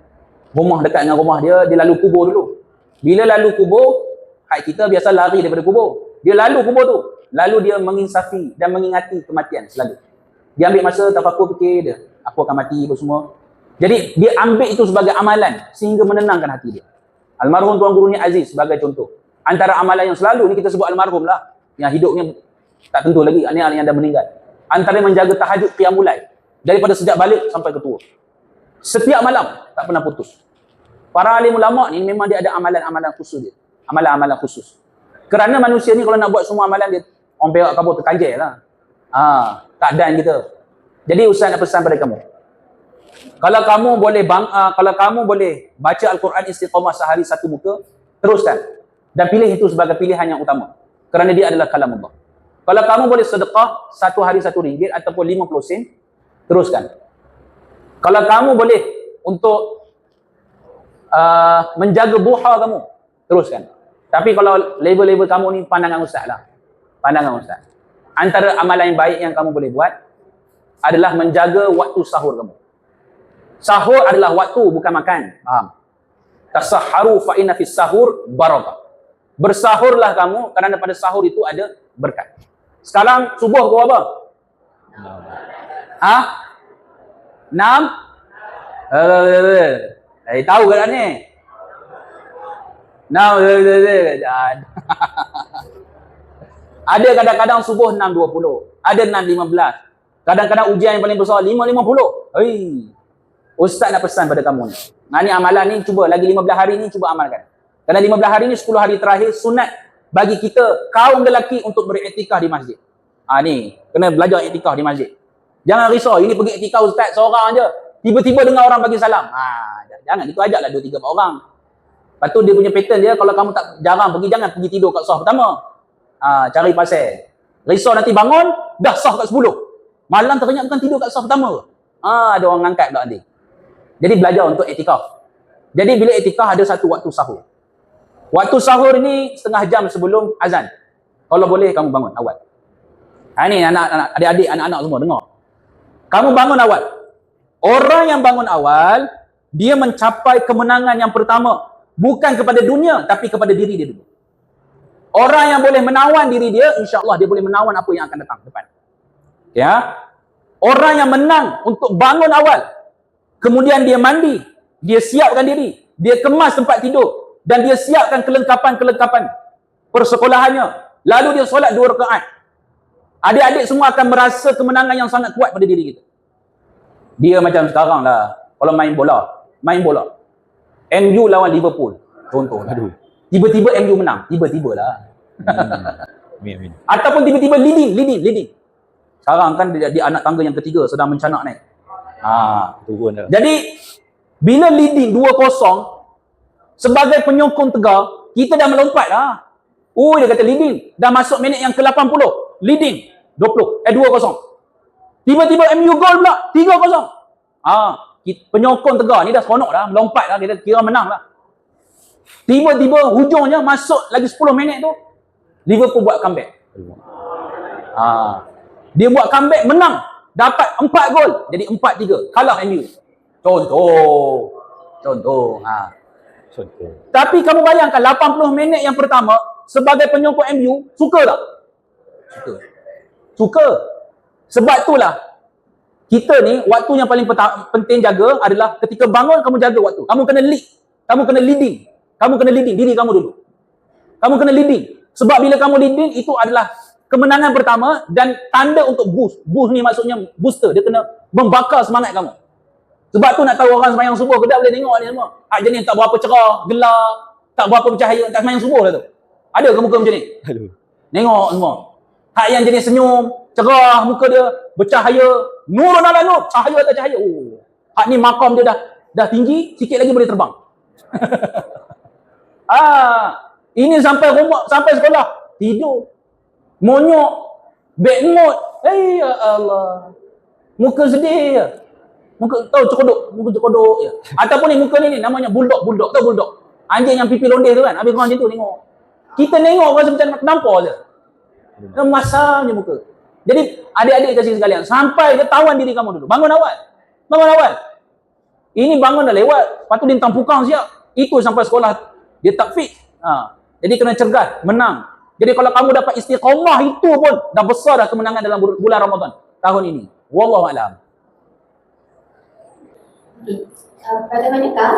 rumah dekat dengan rumah dia lalu kubur dulu. Bila lalu kubur, hak kita biasa lari daripada kubur. Dia lalu kubur tu. Lalu dia menginsafi dan mengingati kematian selalu. Dia ambil masa tafakur fikir dia. Aku akan mati apa semua. Jadi dia ambil itu sebagai amalan sehingga menenangkan hati dia. Almarhum Tuan Gurunya Aziz sebagai contoh. Antara amalan yang selalu ni kita sebut almarhum lah. Yang hidupnya tak tentu lagi. Ini yang dah meninggal. Antara menjaga tahajud qiyamul lail. Daripada sejak balik sampai ke tua. Setiap malam tak pernah putus. Para alim ulama ni memang dia ada amalan-amalan khusus dia. Amalan-amalan khusus. Kerana manusia ni kalau nak buat semua amalan dia, orang perak kabur terkanjai lah. Tak dan kita. Jadi Ustaz nak pesan pada kamu. Kalau kamu boleh baca Al-Quran istiqamah sehari satu muka, teruskan. Dan pilih itu sebagai pilihan yang utama. Kerana dia adalah kalam Allah. Kalau kamu boleh sedekah satu hari RM1 ataupun 50 sen, teruskan. Kalau kamu boleh untuk menjaga buha kamu, teruskan. Tapi kalau label-label kamu ni pandangan Ustaz lah. Pandangan Ustaz. Antara amalan yang baik yang kamu boleh buat adalah menjaga waktu sahur kamu. Sahur adalah waktu, bukan makan. Faham? Tasahharu fa inna fis sahur barakah. Bersahurlah kamu kerana pada sahur itu ada berkat. Sekarang subuh kau apa? 6? Tahu ke tak ni? 6. Ada kadang-kadang subuh 6.20. Ada 6.15. Kadang-kadang ujian yang paling besar 5.50. Ustaz nak pesan pada kamu ni. Ni amalan ni cuba lagi 15 hari ni cuba amalkan. Kerana 15 hari ni 10 hari terakhir sunat bagi kita kaum lelaki untuk beriktikaf di masjid. Ni kena belajar iktikaf di masjid. Jangan risau, ini pergi iktikaf Ustaz seorang aja. Tiba-tiba dengar orang bagi salam. Jangan, itu ajaklah 2-3 orang. Lepas tu dia punya pattern dia, kalau kamu tak jarang pergi, jangan pergi tidur kat sah pertama. Cari pasal. Risau nanti bangun, dah sah kat 10. Malam teringat bukan tidur kat sah pertama. Ada orang angkat pula nanti. Jadi belajar untuk iktikaf. Jadi bila iktikaf ada satu waktu sahur. Waktu sahur ni setengah jam sebelum azan. Kalau boleh kamu bangun awal. Ni anak-anak, adik-adik, anak-anak semua dengar. Kamu bangun awal. Orang yang bangun awal, dia mencapai kemenangan yang pertama. Bukan kepada dunia, tapi kepada diri dia dulu. Orang yang boleh menawan diri dia, insya-Allah dia boleh menawan apa yang akan datang depan. Ya. Orang yang menang untuk bangun awal. Kemudian dia mandi, dia siapkan diri, dia kemas tempat tidur dan dia siapkan kelengkapan-kelengkapan persekolahannya. Lalu dia solat 2 rakaat. Adik-adik semua akan merasa kemenangan yang sangat kuat pada diri kita. Dia macam sekarang lah, kalau main bola. MU lawan Liverpool, contoh. Tiba-tiba MU menang, tiba-tiba lah. Ataupun tiba-tiba leading. Sekarang kan dia anak tangga yang ketiga sedang mencanak naik. Turun dah. Jadi bila leading 2-0 sebagai penyokong Tegar, kita dah melompat lah. Dia kata leading, dah masuk minit yang ke-80, leading 2-0. Tiba-tiba MU gol pula 3-0. Penyokong Tegar ni dah seronok dah, melompat dah, kita kira menang lah. Tiba-tiba hujungnya masuk lagi 10 minit tu, Liverpool buat comeback. Dia buat comeback, menang. Dapat 4 gol. Jadi 4-3. Kalah MU. Contoh. Tapi kamu bayangkan 80 minit yang pertama sebagai penyokong MU, suka tak? suka? Suka. Sebab itulah kita ni waktu yang paling penting jaga adalah ketika bangun kamu jaga waktu. Kamu kena lead. Kamu kena leading. Kamu kena leading diri kamu dulu. Kamu kena leading. Sebab bila kamu leading itu adalah kemenangan pertama dan tanda untuk boost. Boost ni maksudnya booster. Dia kena membakar semangat kamu. Sebab tu nak tahu orang sembahyang subuh ke tak boleh tengok ni semua. Hak jenis tak berapa cerah, gelap, tak berapa bercahaya, tak sembahyang subuh lah tu. Ada ke muka macam ni? Aduh. Tengok semua. Hak yang jenis senyum, cerah, muka dia bercahaya, nurun ala nur, cahaya atas cahaya. Oh. Hak ni makam dia dah tinggi, sikit lagi boleh terbang. Ini sampai rumah, sampai sekolah, tidur. Monyok, bad mood. Ya Allah. Muka sedih je. Muka tahu muka cekodok je. Ataupun ni muka ni namanya bulldog, tahu bulldog. Anjing yang pipi londeh tu kan. Habis kau macam tu tengok. Kita tengok rasa macam nampak je. Dia masam je muka. Jadi adik-adik kasih sekalian, sampai dia tawan diri kamu dulu. Bangun awal. Ini bangun dah lewat. Lepas tu dia tang pukang siap. Itu sampai sekolah dia tak fit. Jadi kena cergas, menang. Jadi kalau kamu dapat istiqamah itu pun dah besar dah kemenangan dalam bulan Ramadan tahun ini. Wallahu a'lam. Bagaimanakah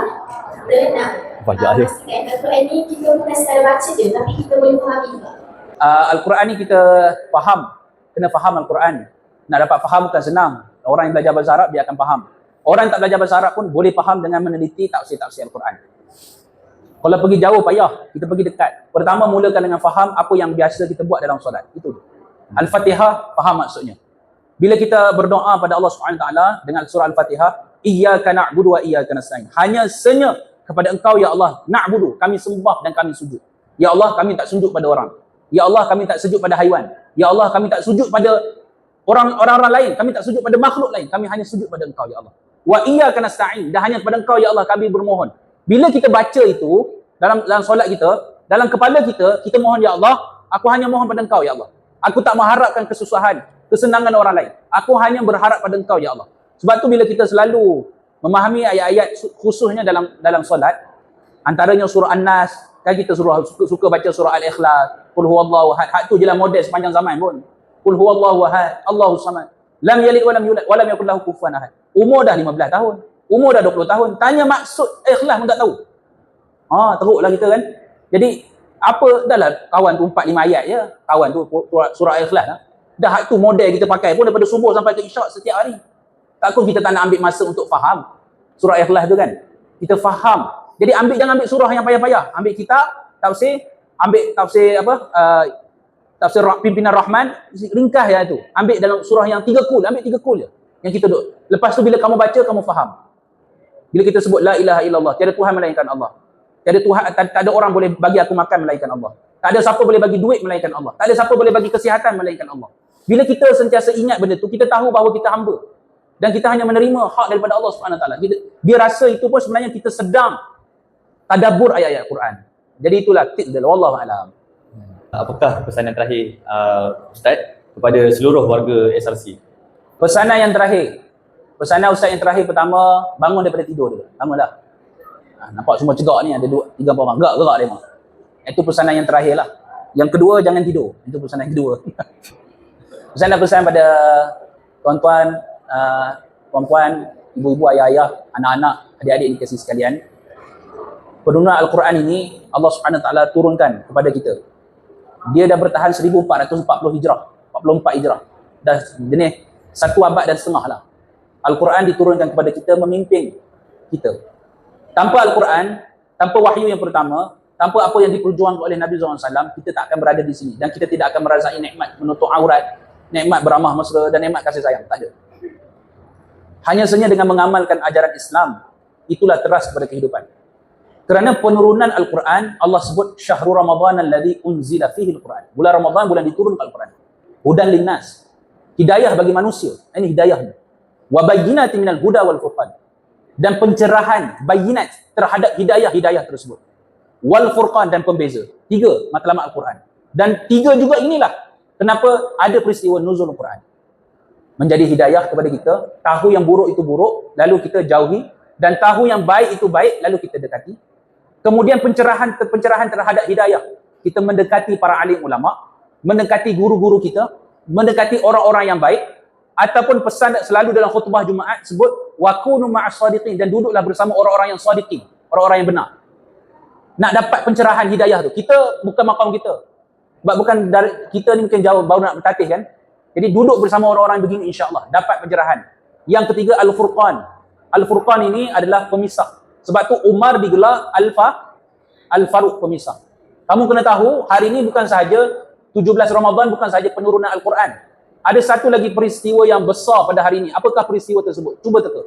kita nak pastikan Al-Quran ni kita bukan sekadar baca je, tapi kita boleh fahami juga. Al-Quran ni kita faham. Kena faham Al-Quran. Nak dapat faham bukan senang. Orang yang belajar bahasa Arab dia akan faham. Orang yang tak belajar bahasa Arab pun boleh faham dengan meneliti tafsir-tafsir Al-Quran. Kalau pergi jauh payah, kita pergi dekat. Pertama mulakan dengan faham apa yang biasa kita buat dalam solat. Itu. Al-Fatihah faham maksudnya. Bila kita berdoa pada Allah Subhanahu Wa Taala dengan surah Al-Fatihah, iyyaka na'budu wa iyyaka nasta'in. Hanya senya kepada Engkau ya Allah, na'budu, kami sembah dan kami sujud. Ya Allah, kami tak sujud pada orang. Ya Allah, kami tak sujud pada haiwan. Ya Allah, kami tak sujud pada orang-orang lain. Kami tak sujud pada makhluk lain. Kami hanya sujud pada Engkau ya Allah. Wa iyyaka nasta'in, dan hanya kepada Engkau ya Allah kami bermohon. Bila kita baca itu dalam solat kita, dalam kepala kita, kita mohon ya Allah, aku hanya mohon pada Engkau ya Allah. Aku tak mengharapkan kesusahan, kesenangan orang lain. Aku hanya berharap pada Engkau ya Allah. Sebab tu bila kita selalu memahami ayat-ayat khususnya dalam solat, antaranya surah An-Nas, kan kita suka baca surah Al-Ikhlas, Qul huwallahu ahad. Hak tu je lah model sepanjang zaman pun. Qul huwallahu ahad, Allahus samad, lam yalid wa lam yulad wa lam yakul lahu kufuwan ahad. Umur dah 15 tahun, umur dah 20 tahun, tanya maksud Ikhlas pun tak tahu. Teruklah kita kan. Jadi apa dahlah kawan tu 4-5 ayat je. Kawan tu surah Ikhlas lah. Dah hak tu model kita pakai pun daripada subuh sampai ke isyak setiap hari. Takkan kita tak nak ambil masa untuk faham surah Ikhlas tu kan. Kita faham. Jadi jangan ambil surah yang payah-payah. Ambil kitab, tafsir, ambil tafsir tafsir Pimpinan Rahman, ringkas ya tu. Ambil dalam surah yang 3 kul, ambil 3 kul je. Yang kita duduk. Lepas tu bila kamu baca, kamu faham. Bila kita sebut la ilaha illallah, tiada Tuhan melainkan Allah. Tiada Tuhan, tak ada orang boleh bagi aku makan melainkan Allah. Tak ada siapa boleh bagi duit melainkan Allah. Tak ada siapa boleh bagi kesihatan melainkan Allah. Bila kita sentiasa ingat benda tu, kita tahu bahawa kita hamba. Dan kita hanya menerima hak daripada Allah Subhanahu Wa Taala. Dia rasa itu pun sebenarnya kita sedang tadabbur ayat-ayat Quran. Jadi itulah tips dia. Wallahu a'lam. Apakah pesanan terakhir Ustaz kepada seluruh warga SRC? Pesanan yang terakhir. Pesanan Ustaz yang terakhir pertama, bangun daripada tidur dia. Bangunlah. Nampak semua cegak ni ada 2-3 orang. Gerak dia memang. Itu pesanan yang terakhir lah. Yang kedua, jangan tidur. Itu pesanan yang kedua. Pesan pada tuan-tuan, puan-puan, ibu-ibu, ayah-ayah, anak-anak, adik-adik dikasih sekalian. Penurunan Al-Quran ini Allah Subhanahu Wa Taala turunkan kepada kita. Dia dah bertahan 1440 Hijrah, 44 Hijrah. Dah jenis 1 abad dan setengah lah. Al-Quran diturunkan kepada kita, memimpin kita. Tanpa Al-Quran, tanpa wahyu yang pertama, tanpa apa yang diperjuangkan oleh Nabi SAW, kita tak akan berada di sini. Dan kita tidak akan merasai nikmat menutup aurat, nikmat beramah mesra dan nikmat kasih sayang. Tak ada. Hanya saja dengan mengamalkan ajaran Islam, itulah teras kepada kehidupan. Kerana penurunan Al-Quran, Allah sebut syahrul Ramadan alladhi unzila fihi Al-Quran. Bulan Ramadan, bulan diturunkan Al-Quran. Hudan linnas. Hidayah bagi manusia. Ini hidayahnya. Wa bayyinatin minal huda wal furqan. Dan pencerahan, bayinat terhadap hidayah tersebut. Wal furqan, dan pembeza. 3 matlamat Al-Quran. Dan 3 juga inilah kenapa ada peristiwa nuzul Al-Quran. Menjadi hidayah kepada kita, tahu yang buruk itu buruk, lalu kita jauhi, dan tahu yang baik itu baik, lalu kita dekati. Kemudian pencerahan terhadap hidayah. Kita mendekati para alim ulama. mendekati guru-guru kita, mendekati orang-orang yang baik, ataupun pesan selalu dalam khutbah Jumaat sebut wa kunu ma'as shadiqin, dan duduklah bersama orang-orang yang shadiqin, orang-orang yang benar. Nak dapat pencerahan hidayah tu, kita bukan makam kita. Sebab bukan dari, kita ni mungkin jauh baru nak bertatih kan. Jadi duduk bersama orang-orang begini insya-Allah dapat pencerahan. Yang ketiga Al-Furqan. Al-Furqan ini adalah pemisah. Sebab tu Umar digelar Al-Faruq, pemisah. Kamu kena tahu hari ini bukan sahaja 17 Ramadan, bukan sahaja penurunan Al-Quran. Ada satu lagi peristiwa yang besar pada hari ini. Apakah peristiwa tersebut? Cuba teka.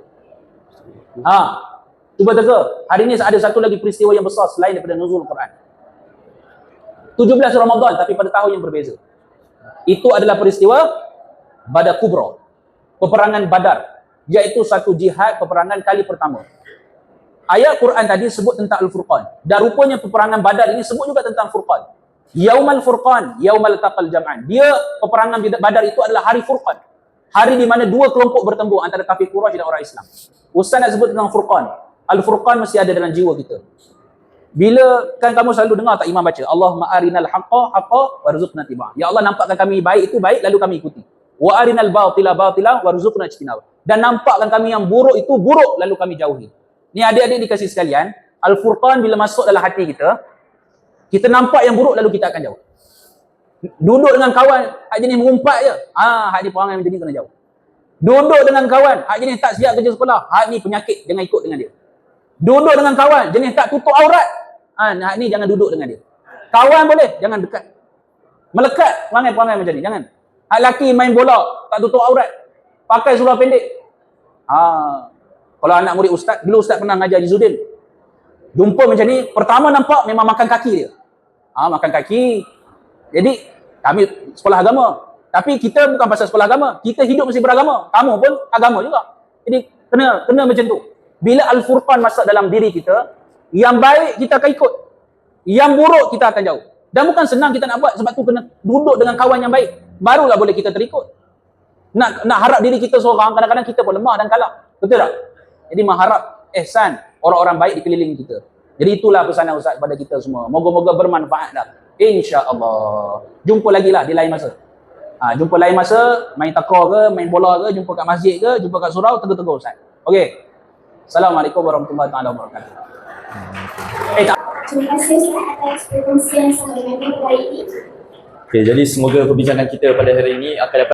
Cuba teka. Hari ini ada satu lagi peristiwa yang besar selain daripada nuzul Al-Quran. 17 Ramadan tapi pada tahun yang berbeza. Itu adalah peristiwa Badar Kubra. Peperangan Badar. Iaitu satu jihad peperangan kali pertama. Ayat Quran tadi sebut tentang Al-Furqan. Dan rupanya peperangan Badar ini sebut juga tentang Furqan. Yaumal Furqan, Yaumal Taqal Jam'an. Dia peperangan Badar itu adalah hari Furqan. Hari di mana dua kelompok bertembur antara kafir Quraisy dan orang Islam. Ustaz nak sebut tentang Furqan. Al-Furqan mesti ada dalam jiwa kita. Bila kan kamu selalu dengar tak imam baca Allahumma arinal haqqa warzuqna tibaa. Ya Allah, nampakkan kami baik itu baik lalu kami ikuti. Wa arinal batila warzuqna ijtinaba. Dan nampakkan kami yang buruk itu buruk lalu kami jauhi. Ni adik-adik dikasih sekalian, Al-Furqan bila masuk dalam hati kita, kita nampak yang buruk lalu kita akan jauh. Duduk dengan kawan hak jenis mengumpat je. Hak ni perangai macam ni kena jauh. Duduk dengan kawan hak jenis tak siap kerja sekolah, hak ni penyakit, jangan ikut dengan dia. Duduk dengan kawan jenis tak tutup aurat, hak ni jangan duduk dengan dia. Kawan boleh, jangan dekat. Melekat perangai-perangai macam ni, jangan. Hak laki main bola, tak tutup aurat, pakai seluar pendek. Kalau anak murid ustaz, dulu ustaz pernah ngajar Izzuddin. Jumpa macam ni, pertama nampak memang makan kaki dia. Makan kaki. Jadi, kami sekolah agama. Tapi kita bukan pasal sekolah agama. Kita hidup mesti beragama. Kamu pun agama juga. Jadi, kena macam tu. Bila Al-Furqan masuk dalam diri kita, yang baik kita akan ikut. Yang buruk kita akan jauh. Dan bukan senang kita nak buat, sebab tu kena duduk dengan kawan yang baik. Barulah boleh kita terikut. Nak harap diri kita seorang, kadang-kadang kita pun lemah dan kalah. Betul tak? Jadi mengharap ihsan orang-orang baik di keliling kita. Jadi itulah pesanan Ustaz pada kita semua. Moga-moga bermanfaat dah. InsyaAllah. Jumpa lagi lah di lain masa. Jumpa lain masa, main takraw ke, main bola ke, jumpa kat masjid ke, jumpa kat surau, tegur-tegur Ustaz. Okey. Assalamualaikum warahmatullahi wabarakatuh. Terima kasih Ustaz atas perkongsian yang sangat baik ini. Okay, jadi semoga perbincangan kita pada hari ini akan dapat